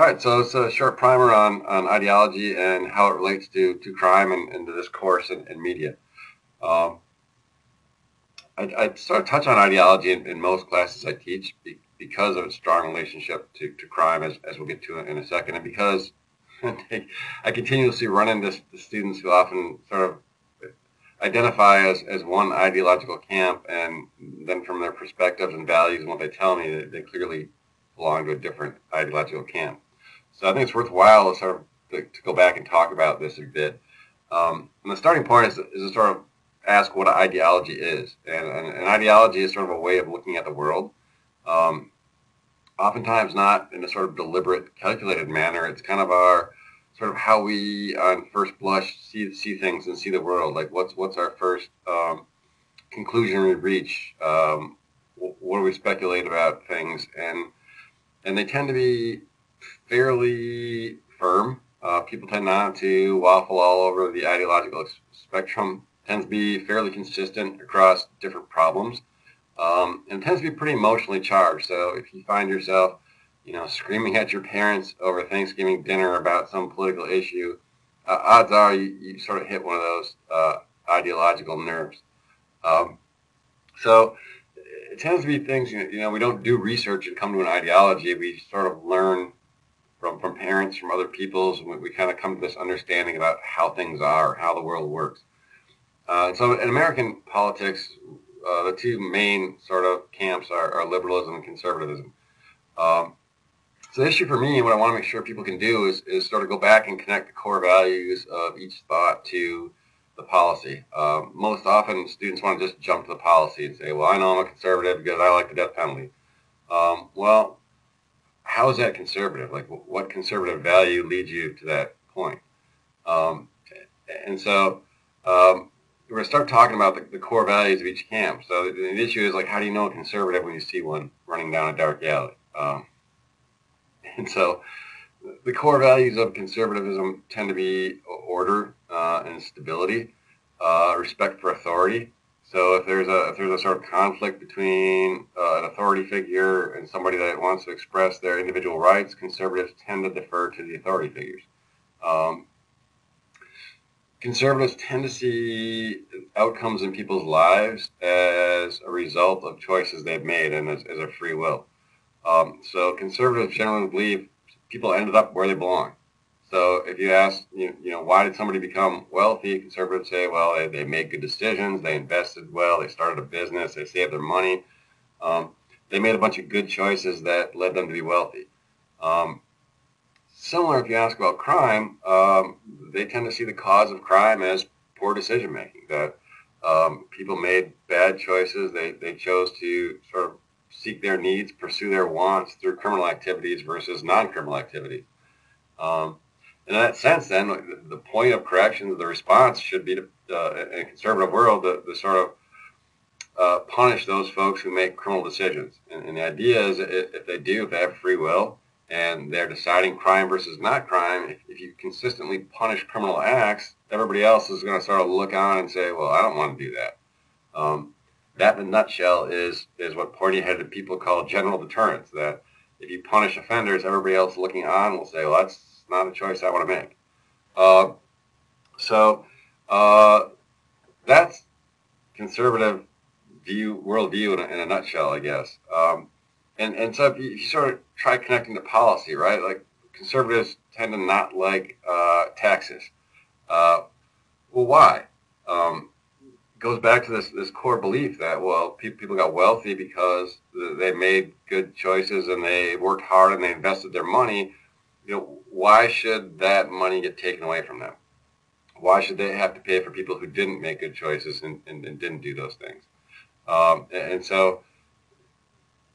All right, so it's a short primer on ideology and how it relates to crime and to this course in media. Um, I sort of touch on ideology in most classes I teach because of its strong relationship to crime, as we'll get to in a second, and because I continuously run into students who often sort of identify as one ideological camp, and then from their perspectives and values and what they tell me, they clearly belong to a different ideological camp. So I think it's worthwhile to sort of to go back and talk about this a bit. And the starting point is to sort of ask what an ideology is. And an ideology is sort of a way of looking at the world. Um, Oftentimes not in a sort of deliberate, calculated manner. It's kind of our sort of how we, on first blush, see things and see the world. Like what's our first conclusion we reach? What do we speculate about things? And they tend to be fairly firm. People tend not to waffle all over the ideological spectrum. Tends to be fairly consistent across different problems, and tends to be pretty emotionally charged. So if you find yourself, screaming at your parents over Thanksgiving dinner about some political issue, odds are you sort of hit one of those ideological nerves. Um, so it tends to be things, we don't do research and come to an ideology. We sort of learn from parents, from other people's. We kind of come to this understanding about how things are, how the world works. So in American politics, the two main sort of camps are liberalism and conservatism. Um, so the issue for me, and what I want to make sure people can do is sort of go back and connect the core values of each thought to the policy. Most often, students want to just jump to the policy and say, well, I know I'm a conservative because I like the death penalty. Well, how is that conservative? Like, what conservative value leads you to that point? Um, and so we're going to start talking about the core values of each camp. So the issue is, like, how do you know a conservative when you see one running down a dark alley? And so the core values of conservatism tend to be order and stability, respect for authority. So if there's a sort of conflict between an authority figure and somebody that wants to express their individual rights, conservatives tend to defer to the authority figures. Um, Conservatives tend to see outcomes in people's lives as a result of choices they've made and as a free will. So conservatives generally believe people ended up where they belong. So if you ask, why did somebody become wealthy? Conservatives say, well, they made good decisions, they invested well, they started a business, they saved their money. They made a bunch of good choices that led them to be wealthy. Similar, if you ask about crime, they tend to see the cause of crime as poor decision making. That people made bad choices. They chose to sort of seek their needs, pursue their wants through criminal activities versus non-criminal activities. And in that sense, then, the point of corrections, the response should be to, in a conservative world, to sort of punish those folks who make criminal decisions. And the idea is, if they have free will, and they're deciding crime versus not crime, if you consistently punish criminal acts, everybody else is going to sort of look on and say, well, I don't want to do that. That, in a nutshell, is what pointy-headed people call general deterrence, that if you punish offenders, everybody else looking on will say, well, that's not a choice I want to make. So that's conservative worldview in a nutshell, I guess. And so if you sort of try connecting to policy, right? Like, conservatives tend to not like taxes. Well, why? Goes back to this core belief that, well, people got wealthy because they made good choices and they worked hard and they invested their money. Why should that money get taken away from them? Why should they have to pay for people who didn't make good choices and didn't do those things? And so,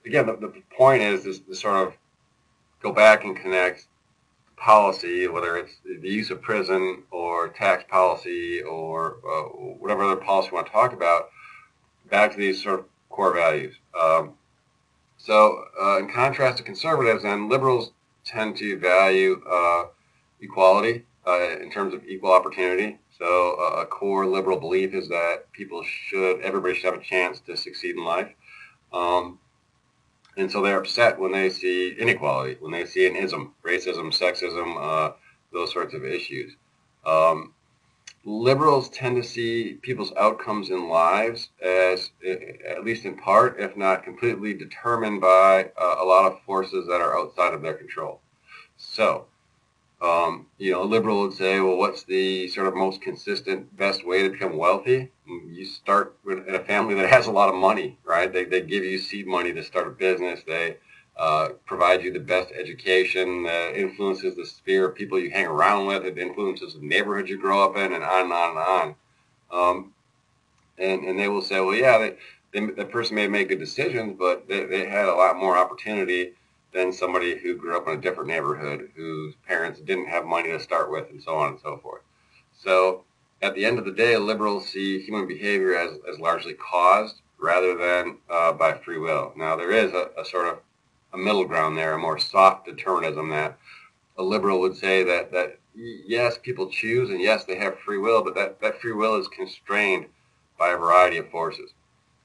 again, the point is to sort of go back and connect policy, whether it's the use of prison or tax policy or whatever other policy we want to talk about, back to these sort of core values. So in contrast to conservatives, and liberals tend to value equality in terms of equal opportunity. So a core liberal belief is that everybody should have a chance to succeed in life. And so they're upset when they see inequality, when they see an ism, racism, sexism, those sorts of issues. Um, Liberals tend to see people's outcomes in lives as, at least in part, if not completely, determined by a lot of forces that are outside of their control. So, a liberal would say, well, what's the sort of most consistent, best way to become wealthy? You start with in a family that has a lot of money, right? They give you seed money to start a business. They provide you the best education that influences the sphere of people you hang around with. It influences the neighborhood you grow up in, and on and on and on. And they will say, well, yeah, that person may have made good decisions, but they had a lot more opportunity than somebody who grew up in a different neighborhood, whose parents didn't have money to start with, and so on and so forth. So at the end of the day, liberals see human behavior as largely caused rather than by free will. Now, there is a sort of a middle ground there, a more soft determinism that a liberal would say that yes, people choose, and yes, they have free will, but that free will is constrained by a variety of forces.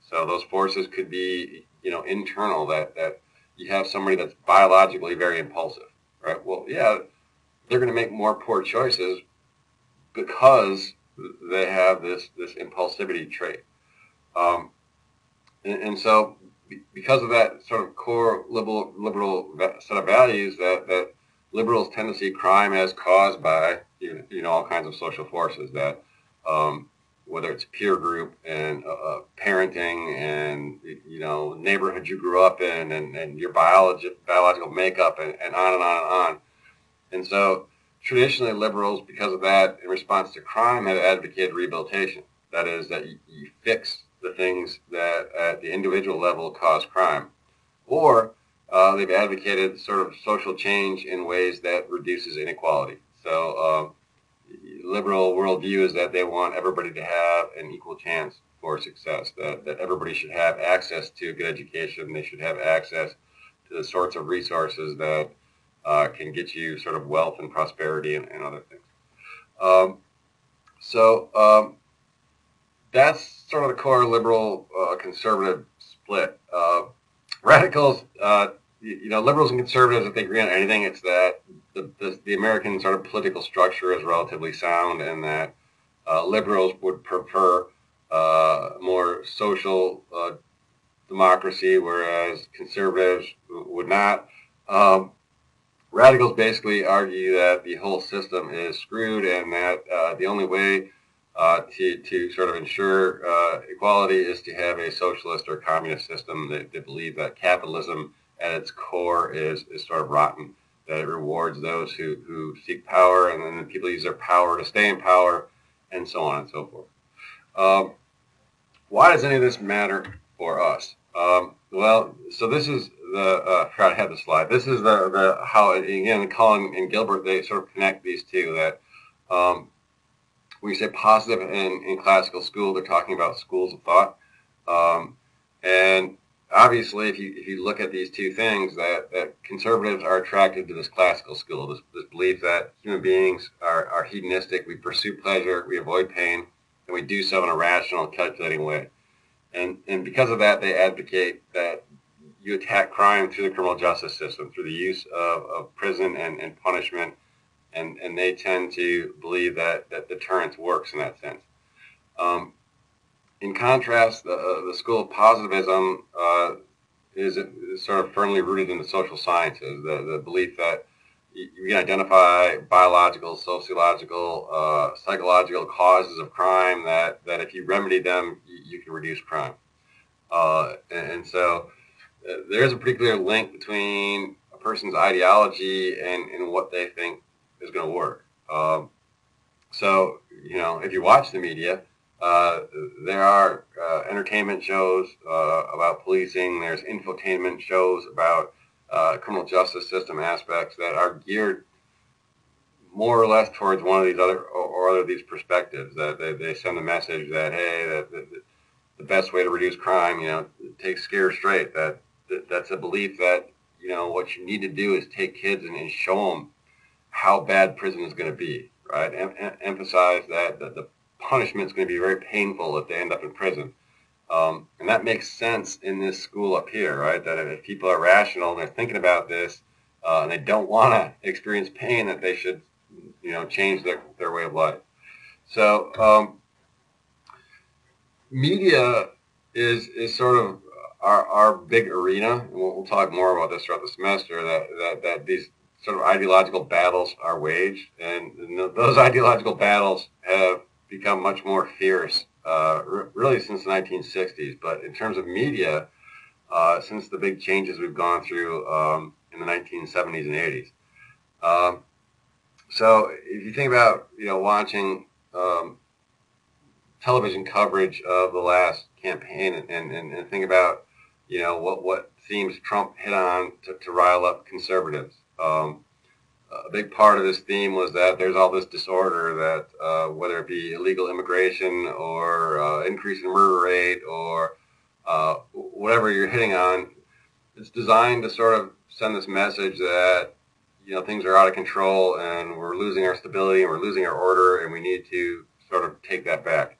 So those forces could be, internal, that you have somebody that's biologically very impulsive, right? Well, yeah, they're going to make more poor choices because they have this impulsivity trait. And so because of that sort of core liberal set of values, that liberals tend to see crime as caused by, all kinds of social forces that, whether it's peer group and parenting and, neighborhood you grew up in and your biological makeup and on and on and on. And so traditionally liberals, because of that, in response to crime, have advocated rehabilitation. That is, that you fix the things that at the individual level cause crime. Or they've advocated sort of social change in ways that reduces inequality. So liberal worldview is that they want everybody to have an equal chance for success, that everybody should have access to a good education. They should have access to the sorts of resources that can get you sort of wealth and prosperity and other things. So that's sort of the core liberal conservative split. Radicals, liberals and conservatives, if they agree on anything, it's that the American sort of political structure is relatively sound, and that liberals would prefer more social democracy, whereas conservatives would not. Radicals basically argue that the whole system is screwed, and that the only way to sort of ensure equality is to have a socialist or communist system. They believe that capitalism at its core is sort of rotten, that it rewards those who seek power, and then people use their power to stay in power, and so on and so forth. Why does any of this matter for us? Well, so this is I forgot I had the slide. This is the how, again, Cullen and Gilbert, they sort of connect these two, that when you say positive in classical school, they're talking about schools of thought. And obviously, if you look at these two things, that conservatives are attracted to this classical school, this belief that human beings are hedonistic, we pursue pleasure, we avoid pain, and we do so in a rational, calculating way. And because of that, they advocate that you attack crime through the criminal justice system, through the use of prison and punishment, and they tend to believe that deterrence works in that sense. In contrast, the school of positivism is sort of firmly rooted in the social sciences, the belief that you can identify biological, sociological, psychological causes of crime, that if you remedy them, you can reduce crime. And so there's a pretty clear link between a person's ideology and what they think is going to work. So, if you watch the media, there are entertainment shows about policing. There's infotainment shows about criminal justice system aspects that are geared more or less towards one of these other of these perspectives. That they send a message that, hey, the best way to reduce crime, take scare straight. That's a belief that what you need to do is take kids and show them how bad prison is going to be, right? Emphasize that the punishment is going to be very painful if they end up in prison. And that makes sense in this school up here, right? That if people are rational and they're thinking about this, and they don't want to experience pain, that they should, change their way of life. So media is sort of our big arena, and we'll talk more about this throughout the semester. That these sort of ideological battles are waged, and those ideological battles have become much more fierce, really since the 1960s. But in terms of media, since the big changes we've gone through in the 1970s and 80s. So if you think about watching television coverage of the last campaign and think about what themes Trump hit on to rile up conservatives. A big part of his theme was that there's all this disorder that whether it be illegal immigration or increase in murder rate or whatever you're hitting on, it's designed to sort of send this message that things are out of control and we're losing our stability and we're losing our order and we need to sort of take that back.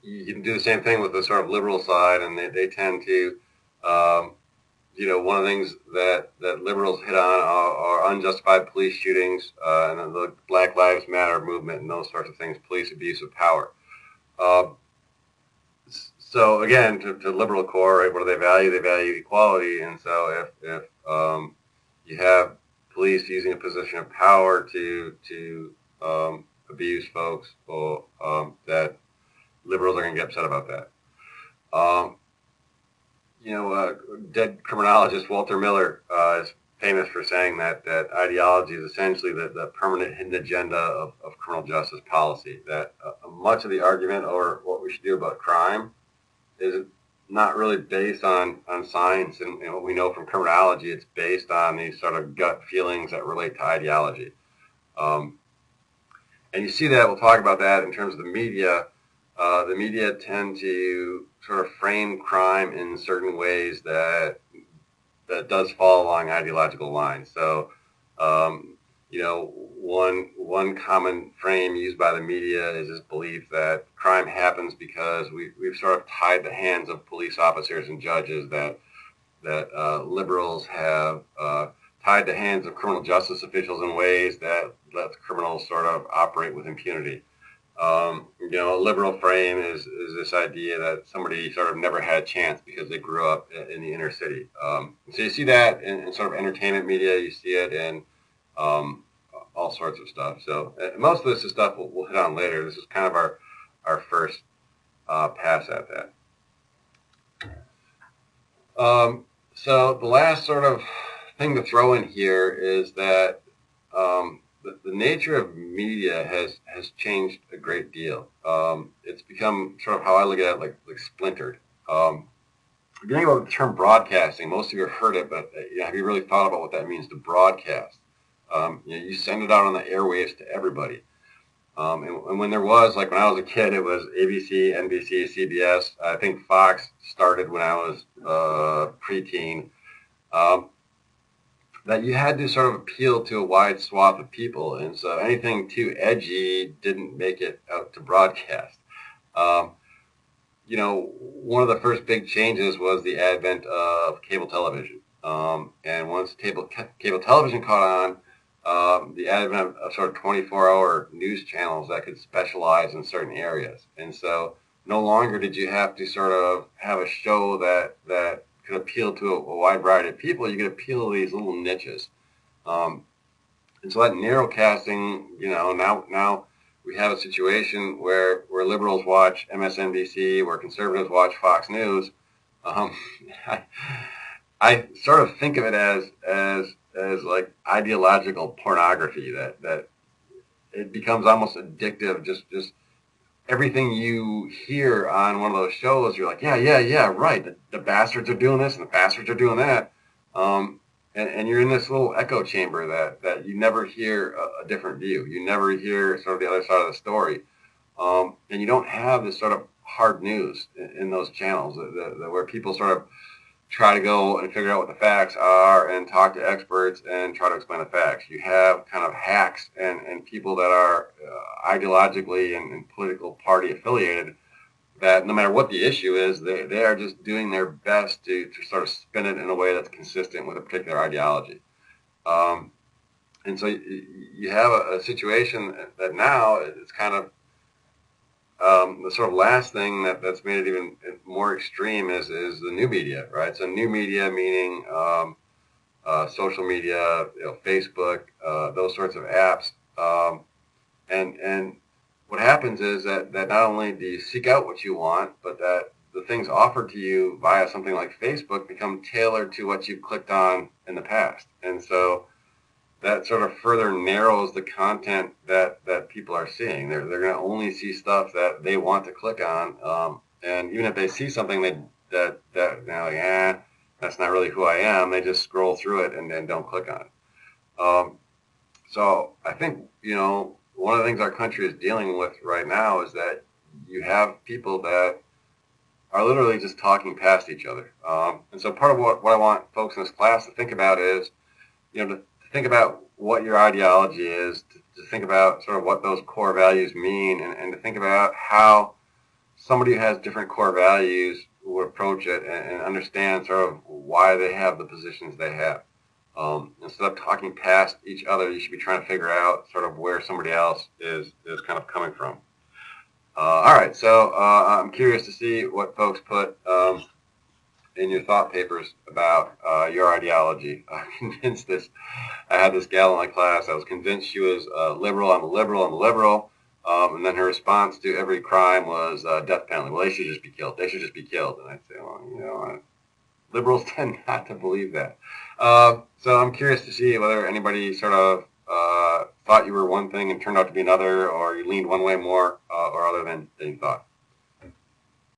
You can do the same thing with the sort of liberal side, and they tend to, one of the things that liberals hit on are unjustified police shootings and the Black Lives Matter movement and those sorts of things, police abuse of power. So again, to liberal core, right, what do they value? They value equality, and so if you have police using a position of power to abuse folks, or that liberals are going to get upset about that. Dead criminologist Walter Miller is famous for saying that ideology is essentially the permanent hidden agenda of criminal justice policy. That much of the argument over what we should do about crime is not really based on science and what we know from criminology. It's based on these sort of gut feelings that relate to ideology. And you see that, we'll talk about that in terms of the media. The media tend to sort of frame crime in certain ways that does fall along ideological lines. So, one common frame used by the media is this belief that crime happens because we've sort of tied the hands of police officers and judges, that liberals have tied the hands of criminal justice officials in ways that let criminals sort of operate with impunity. A liberal frame is this idea that somebody sort of never had a chance because they grew up in the inner city. So you see that in sort of entertainment media. You see it in all sorts of stuff. So most of this is stuff we'll hit on later. This is kind of our first pass at that. So the last sort of thing to throw in here is that the nature of media has changed a great deal. It's become sort of how I look at it, like splintered. If you think about the term broadcasting, most of you have heard it, but have you really thought about what that means to broadcast? You send it out on the airwaves to everybody. And when there was, like when I was a kid, it was ABC, NBC, CBS. I think Fox started when I was preteen. That you had to sort of appeal to a wide swath of people, and so anything too edgy didn't make it out to broadcast. One of the first big changes was the advent of cable television, and once cable television caught on, the advent of sort of 24-hour news channels that could specialize in certain areas, and so no longer did you have to sort of have a show that could appeal to a wide variety of people. You could appeal to these little niches. And so that narrowcasting, now we have a situation where liberals watch MSNBC, where conservatives watch Fox News. I sort of think of it as like ideological pornography, that it becomes almost addictive. Just everything you hear on one of those shows, you're like, yeah, right. The bastards are doing this and the bastards are doing that. And you're in this little echo chamber that you never hear a different view. You never hear sort of the other side of the story. And you don't have this sort of hard news in those channels where people sort of try to go and figure out what the facts are and talk to experts and try to explain the facts. You have kind of hacks and people that are ideologically and political party affiliated that no matter what the issue is, they are just doing their best to sort of spin it in a way that's consistent with a particular ideology. Um, and so you have a situation that now it's kind of the sort of last thing that's made it even more extreme is the new media, right? So new media meaning social media, Facebook, those sorts of apps. And what happens is that not only do you seek out what you want, but that the things offered to you via something like Facebook become tailored to what you've clicked on in the past. And so that sort of further narrows the content that people are seeing. They're going to only see stuff that they want to click on. And even if they see something that they're like, that's not really who I am, they just scroll through it and then don't click on it. So I think, one of the things our country is dealing with right now is that you have people that are literally just talking past each other. And so part of what I want folks in this class to think about is, to think about what your ideology is, to think about sort of what those core values mean, and to think about how somebody who has different core values would approach it and understand sort of why they have the positions they have. Instead of talking past each other, you should be trying to figure out sort of where somebody else is kind of coming from. All right, so I'm curious to see what folks put in your thought papers about your ideology. I had this gal in my class. I was convinced she was liberal. I'm a liberal. I'm a liberal. And then her response to every crime was death penalty. Well, they should just be killed. They should just be killed. And I'd say, well, liberals tend not to believe that. So I'm curious to see whether anybody sort of thought you were one thing and turned out to be another, or you leaned one way more or other than you thought.